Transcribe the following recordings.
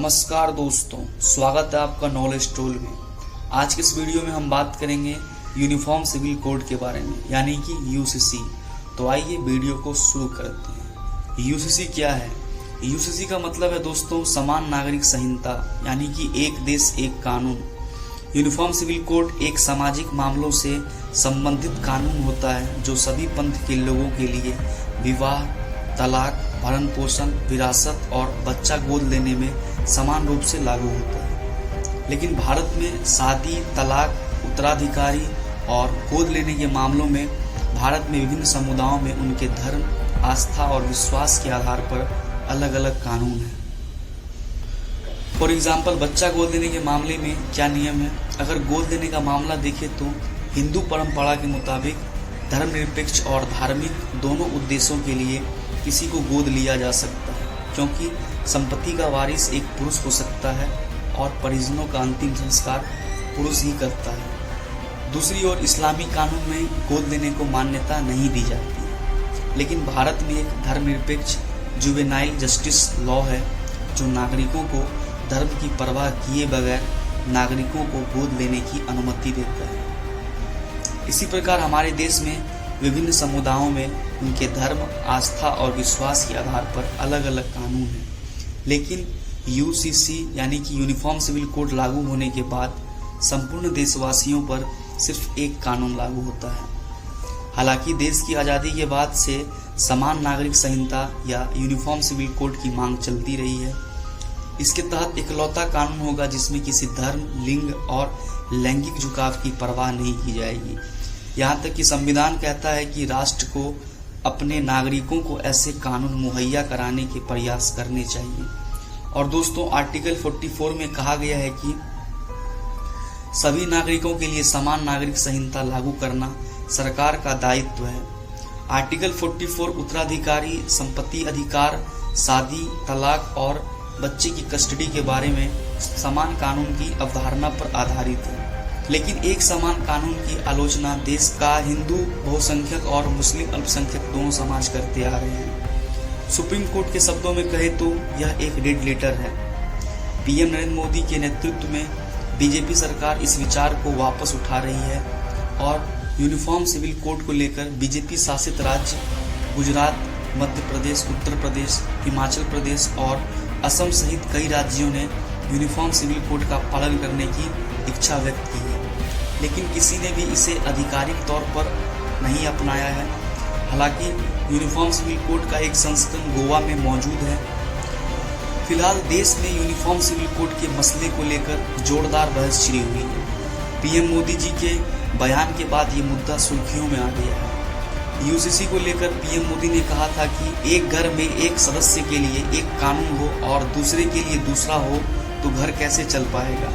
नमस्कार दोस्तों, स्वागत है आपका नॉलेज टूल में। आज के इस वीडियो में हम बात करेंगे यूनिफॉर्म सिविल कोड के बारे में, यानी कि यूसीसी। तो आइए वीडियो को शुरू करते हैं। यूसीसी क्या है? यूसीसी का मतलब है दोस्तों समान नागरिक संहिता, यानी कि एक देश एक कानून। यूनिफॉर्म सिविल कोड एक सामाजिक मामलों से संबंधित कानून होता है जो सभी पंथ के लोगों के लिए विवाह, तलाक, भरण पोषण, विरासत और बच्चा गोद लेने में समान रूप से लागू होता है। लेकिन भारत में शादी, तलाक, उत्तराधिकारी और गोद लेने के मामलों में भारत में विभिन्न समुदायों में उनके धर्म, आस्था और विश्वास के आधार पर अलग अलग कानून हैं। फॉर एग्जाम्पल, बच्चा गोद लेने के मामले में क्या नियम है? अगर गोद लेने का मामला देखें तो हिंदू परंपरा के मुताबिक धर्मनिरपेक्ष और धार्मिक दोनों उद्देश्यों के लिए किसी को गोद लिया जा सकता है, क्योंकि संपत्ति का वारिस एक पुरुष हो सकता है और परिजनों का अंतिम संस्कार पुरुष ही करता है। दूसरी ओर इस्लामी कानून में गोद लेने को मान्यता नहीं दी जाती है, लेकिन भारत में एक धर्मनिरपेक्ष जुवेनाइल जस्टिस लॉ है जो नागरिकों को धर्म की परवाह किए बगैर नागरिकों को गोद लेने की अनुमति देता है। इसी प्रकार हमारे देश में विभिन्न समुदायों में उनके धर्म, आस्था और विश्वास के आधार पर अलग अलग कानून हैं, लेकिन यूसीसी यानी कि यूनिफॉर्म सिविल कोड लागू होने के बाद संपूर्ण देशवासियों पर सिर्फ एक कानून लागू होता है। हालांकि देश की आज़ादी के बाद से समान नागरिक संहिता या यूनिफॉर्म सिविल कोड की मांग चलती रही है। इसके तहत इकलौता कानून होगा जिसमें किसी धर्म, लिंग और लैंगिक झुकाव की परवाह नहीं की जाएगी। यहाँ तक कि संविधान कहता है कि राष्ट्र को अपने नागरिकों को ऐसे कानून मुहैया कराने के प्रयास करने चाहिए। और दोस्तों, आर्टिकल 44 में कहा गया है कि सभी नागरिकों के लिए समान नागरिक संहिता लागू करना सरकार का दायित्व है। आर्टिकल 44 उत्तराधिकारी, संपत्ति अधिकार, शादी, तलाक और बच्चे की कस्टडी के बारे में समान कानून की अवधारणा पर आधारित है। लेकिन एक समान कानून की आलोचना देश का हिंदू बहुसंख्यक और मुस्लिम अल्पसंख्यक दोनों समाज करते आ रहे हैं। सुप्रीम कोर्ट के शब्दों में कहे तो यह एक रेड लेटर है। पीएम नरेंद्र मोदी के नेतृत्व में बीजेपी सरकार इस विचार को वापस उठा रही है और यूनिफॉर्म सिविल कोड को लेकर बीजेपी शासित राज्य गुजरात, मध्य प्रदेश, उत्तर प्रदेश, हिमाचल प्रदेश और असम सहित कई राज्यों ने यूनिफॉर्म सिविल कोड का पालन करने की इच्छा व्यक्त की है, लेकिन किसी ने भी इसे आधिकारिक तौर पर नहीं अपनाया है। हालांकि यूनिफॉर्म सिविल कोड का एक संस्करण गोवा में मौजूद है। फिलहाल देश में यूनिफॉर्म सिविल कोड के मसले को लेकर जोरदार बहस छिड़ी हुई है। पीएम मोदी जी के बयान के बाद ये मुद्दा सुर्खियों में आ गया है। यूसीसी को लेकर पीएम मोदी ने कहा था कि एक घर में एक सदस्य के लिए एक कानून हो और दूसरे के लिए दूसरा हो तो घर कैसे चल पाएगा?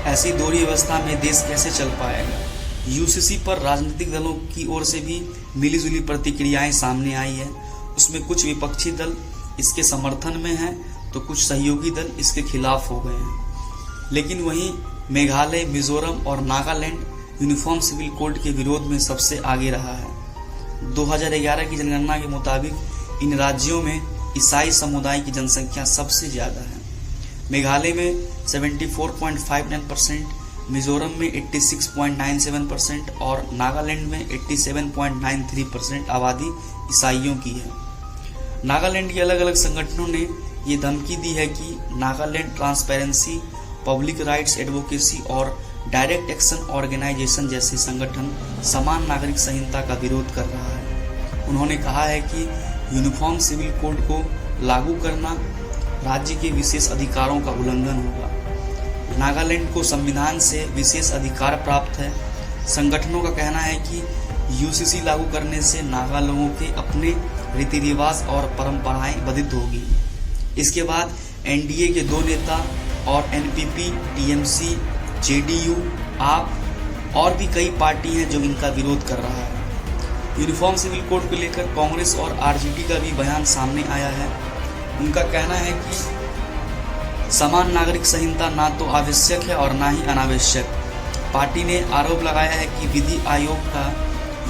ऐसी दोहरी व्यवस्था में देश कैसे चल पाएगा? यूसीसी पर राजनीतिक दलों की ओर से भी मिलीजुली प्रतिक्रियाएं सामने आई है। उसमें कुछ विपक्षी दल इसके समर्थन में हैं तो कुछ सहयोगी दल इसके खिलाफ हो गए हैं। लेकिन वहीं मेघालय, मिजोरम और नागालैंड यूनिफॉर्म सिविल कोड के विरोध में सबसे आगे रहा है। 2011 की जनगणना के मुताबिक इन राज्यों में ईसाई समुदाय की जनसंख्या सबसे ज्यादा है। मेघालय में 74.59%, मिजोरम में 86.97% और नागालैंड में 87.93% आबादी ईसाइयों की है। नागालैंड के अलग अलग संगठनों ने ये धमकी दी है कि Nagaland transparency, public rights advocacy और डायरेक्ट एक्शन ऑर्गेनाइजेशन जैसे संगठन समान नागरिक संहिता का विरोध कर रहा है। उन्होंने कहा है कि यूनिफॉर्म सिविल कोड को लागू करना राज्य के विशेष अधिकारों का उल्लंघन होगा। नागालैंड को संविधान से विशेष अधिकार प्राप्त है। संगठनों का कहना है कि यूसीसी लागू करने से नागा लोगों के अपने रीति रिवाज और परंपराएं बाधित होगी। इसके बाद एनडीए के दो नेता और एनपीपी, टीएमसी, जेडीयू, आप और भी कई पार्टी हैं जो इनका विरोध कर रहा है। यूनिफॉर्म सिविल कोड को लेकर कांग्रेस और आरजेडी का भी बयान सामने आया है। उनका कहना है कि समान नागरिक संहिता ना तो आवश्यक है और ना ही अनावश्यक। पार्टी ने आरोप लगाया है कि विधि आयोग का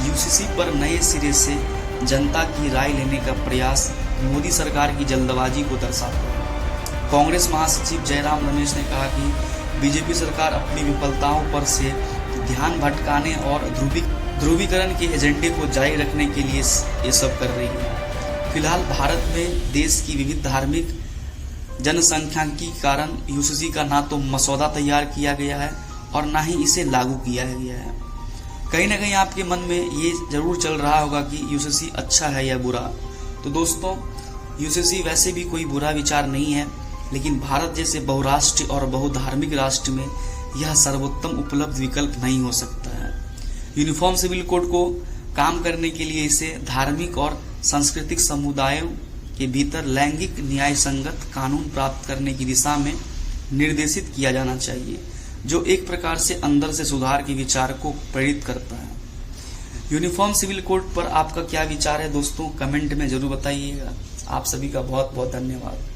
यूसीसी पर नए सिरे से जनता की राय लेने का प्रयास मोदी सरकार की जल्दबाजी को दर्शाता है। कांग्रेस महासचिव जयराम रमेश ने कहा कि बीजेपी सरकार अपनी विफलताओं पर से ध्यान भटकाने और ध्रुवीकरण के एजेंडे को जारी रखने के लिए ये सब कर रही है। फिलहाल भारत में देश की विविध धार्मिक जनसंख्यांकी के कारण यूसीसी का ना तो मसौदा तैयार किया गया है और ना ही इसे लागू किया गया है। कहीं ना कहीं आपके मन में ये जरूर चल रहा होगा कि यूसीसी अच्छा है या बुरा। तो दोस्तों, यूसीसी वैसे भी कोई बुरा विचार नहीं है, लेकिन भारत जैसे बहुराष्ट्रीय और बहुधार्मिक राष्ट्र में यह सर्वोत्तम उपलब्ध विकल्प नहीं हो सकता है। यूनिफॉर्म सिविल कोड को काम करने के लिए इसे धार्मिक और सांस्कृतिक समुदायों के भीतर लैंगिक न्याय संगत कानून प्राप्त करने की दिशा में निर्देशित किया जाना चाहिए, जो एक प्रकार से अंदर से सुधार के विचार को प्रेरित करता है। यूनिफॉर्म सिविल कोड पर आपका क्या विचार है दोस्तों, कमेंट में जरूर बताइएगा। आप सभी का बहुत बहुत धन्यवाद।